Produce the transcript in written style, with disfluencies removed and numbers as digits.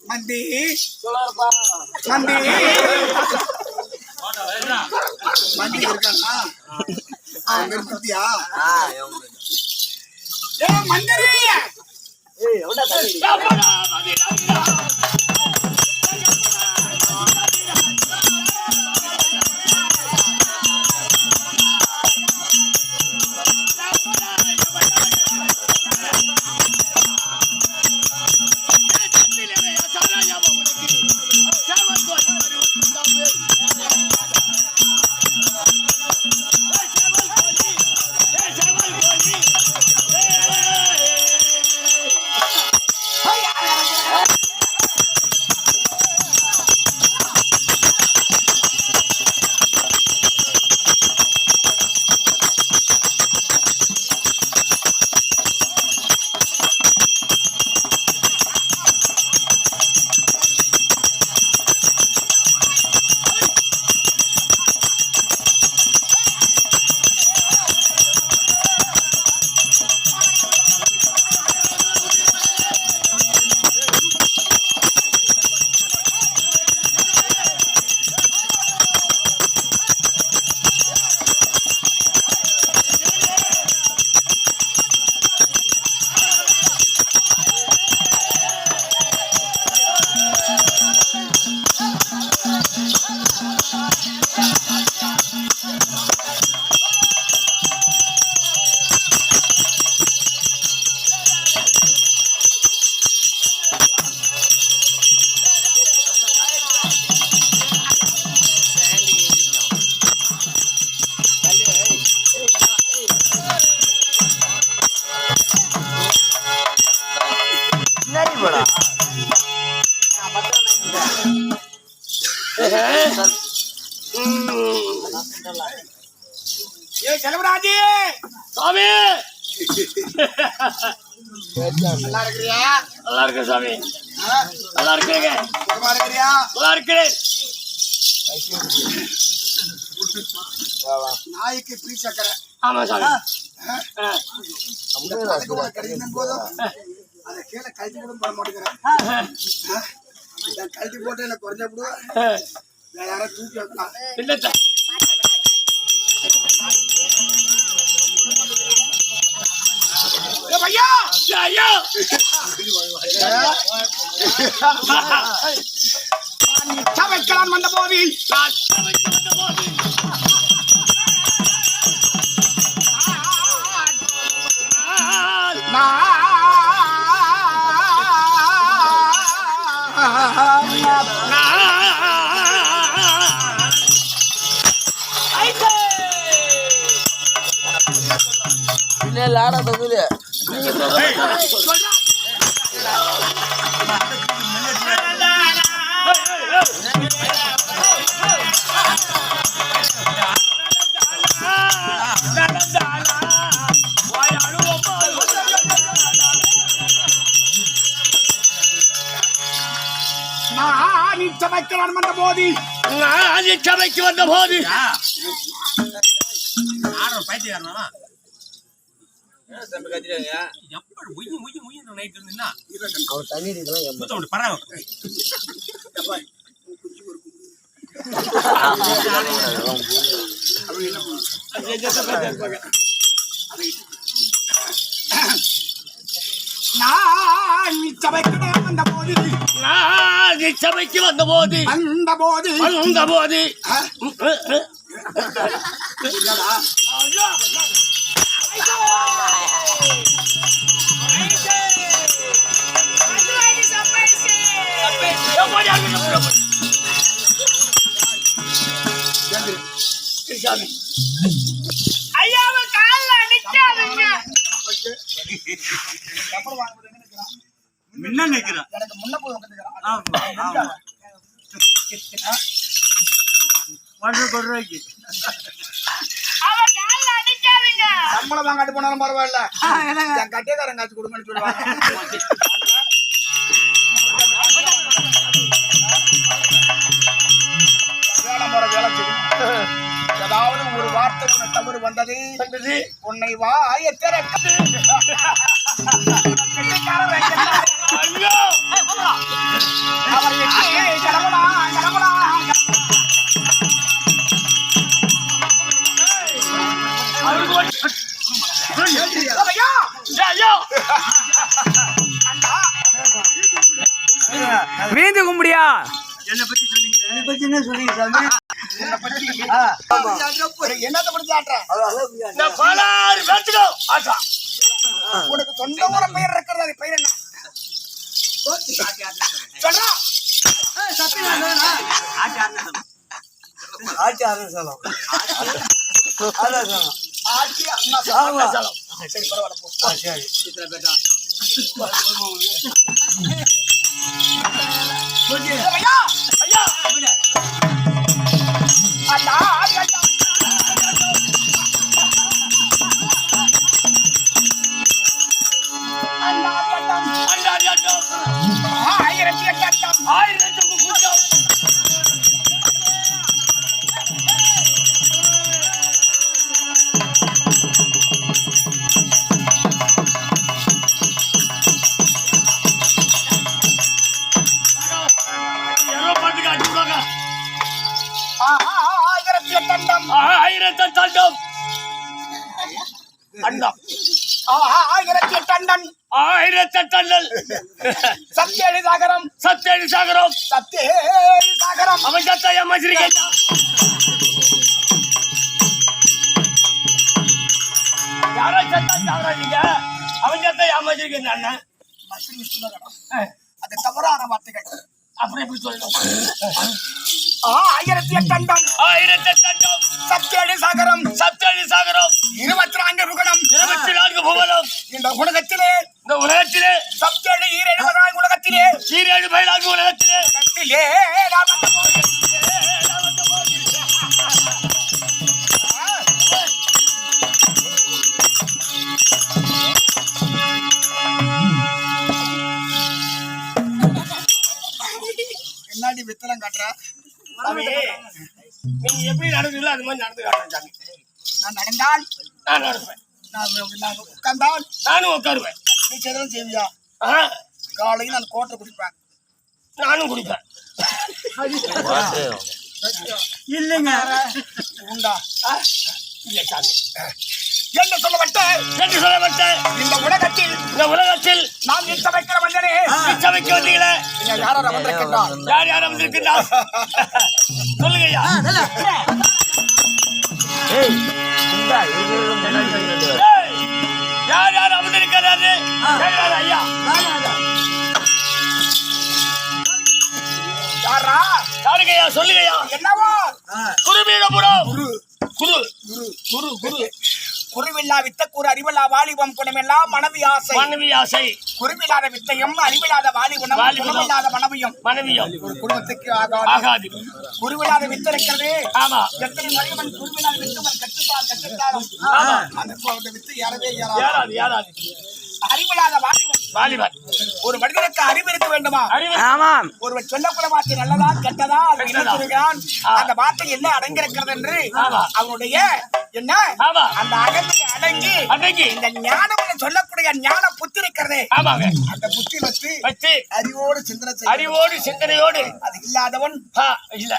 மந்தி மந்தி மந்தி இருக்கானா அங்க இருக்கியா ஏ மந்தரி ஏய் எவடா தள்ளி செலவராஜி சாமி நல்லா இருக்கிறியா? நல்லா இருக்க சாமி. நல்லா இருக்கேங்க. சுகமா இருக்கிறியா? நல்லா இருக்கிறேன். நாய்க்கு பீ சக்கரை. ஆமா சாமி. கிடைக்கும் போதும் அதை கீழே கழட்டி கூட போட மாட்டேங்கிறேன். கழட்டி போட்டு என்ன குறைஞ்ச போடுவேன். வேற யாராவது தூக்கி வைக்கலாம். இல்லை சார். भैया भैया வைக்கலாம் வந்த போதி लाड़ा बदले நான் இச்சபைக்கு வந்த போது நான் இச்சபைக்கு வந்த போது பைத்தியக்காரனா எப்படி முயி முயி முயி நைட் இருந்தா அவர் தண்ணி இதெல்லாம் பரவாயில்ல நான் இச்சபைக்கு வந்த போது நான் இச்சபைக்கு வந்த போது ஐயாவை கால்ல அடிக்காதீங்க. முன்ன நிக்கிறேன் எனக்கு முன்ன போய் உட்காந்துக்கிறான் ரூபாய்க்கு அவன் கால்ல அடிக்காதீங்க. சம்பளம் வாங்காட்டு போனாலும் பரவாயில்ல என் கட்டியக்காரன் காசு கொடுங்கன்னு சொல்லுவாங்க வேலை முறை வேலை செய்யும் ஏதாவது ஒரு வார்த்தை உன்னை தவறு வந்தது உன்னை வாய திறக்க வீந்து கும்பிடியா என்னை பத்தி சொல்லிங்க என்னத்தை படிச்சு ஆட்டுறேன் உனக்கு சொந்த ஊர பெயர் இருக்கிறது அது பெயர் என்ன சொல்றா ஆட்சி அருணாச்சலம் சரி பரவாயில்ல போ ஐயா ஐயா அண்ணா ஆயிரத்தண்டல் சத்தேழு சாகரம் சத்தேழு சாகரம் சத்தேழு சாகரம் அவன் சத்தாய மச்சிருக்கேன் யாரோ சத்தா சாகரா நீங்க அவன் சத்தாய மச்சிருக்கேன் அண்ணன் அது தவறான வார்த்தைகள் அப்புறம் எப்படி சொல்லணும் 1008 சத்தேழு சாகரம் 24 புகழம் 24 புகழும் இந்த உலகத்திலே சத்தேழு ஈரேழு உலகத்திலே ஈரேழு பயிலாக உலகத்திலே என்னாடி வித்தலம் காட்டுற நீங்க எப்படி நடந்தீங்களோ அது மாதிரி நடந்து காட்டுறேன் சாமி. நான் நடந்தால் நான் நடப்பேன், நான் உட்கார்ந்தால் நானும் உட்காருவேன். நீ செய்ததும் செய்வியா ஆஹா, காலையில் நான் கோட்டை குடிப்பேன் நானும் குடிப்பேன். இல்லைங்க உண்டா இல்லை சாமி என்று சொல்லப்பட்ட இந்த உலகத்தில் நாம் நிற்க வைக்கிற மன்னனே சபைக்கு வந்தீங்களே, யாரார வந்திருக்கின்றார் யார் யார் வந்திருக்கின்றா சொல்லுங்கய்யா. ஏய், யார் யார் வந்திருக்கிறாரு ஐயா? யாரா யாருங்கய்யா சொல்லுங்கய்யா. என்னவோ குருமீனபுரம் குரு குரு குரு குருவில்லா வித்த கூறு அறிவில்லா வாலிபம் குணமெல்லாம் மனைவி ஆசை குருவில்லாத வித்தையும் அறிவில்லாத வாலிபுணம் குணமில்லாத மனைவியும் ஒரு குடும்பத்துக்கு ஆகாது. குருவில்லாத வித்து இருக்கிறது. ஆமா, எத்தனை மனிதன் குருவில்லாத வித்தவன் கற்றுத்தாலும் அந்த வித்து யாரவே யாராது அறிவில்லாத வாலிபன். வாலிபன். ஒரு மனிதனுக்கு அறிவு இருக்க வேண்டுமா? அறிவு. ஆமாம். ஒருவன் சொல்லக்கூடிய வார்த்தை நல்லதா கெட்டதா அது என்ன கெட்டதா. சொல்கிறான் அந்த வார்த்தை என்ன அடங்கியிருக்கிறது என்று ஆமா. அவனுடைய என்ன ஆமா. அந்த அகத்துக்கு அடங்கி அடங்கி. இந்த ஞானம் என்று சொல்லக்கூடிய ஞான புத்தி இருக்கிறதே ஆமாங்க. அந்த புத்தி வச்சு வச்சு அறிவோடு சிந்தனை செய்ய அறிவோடு சிந்தனையோடு அது இல்லாதவன் இல்ல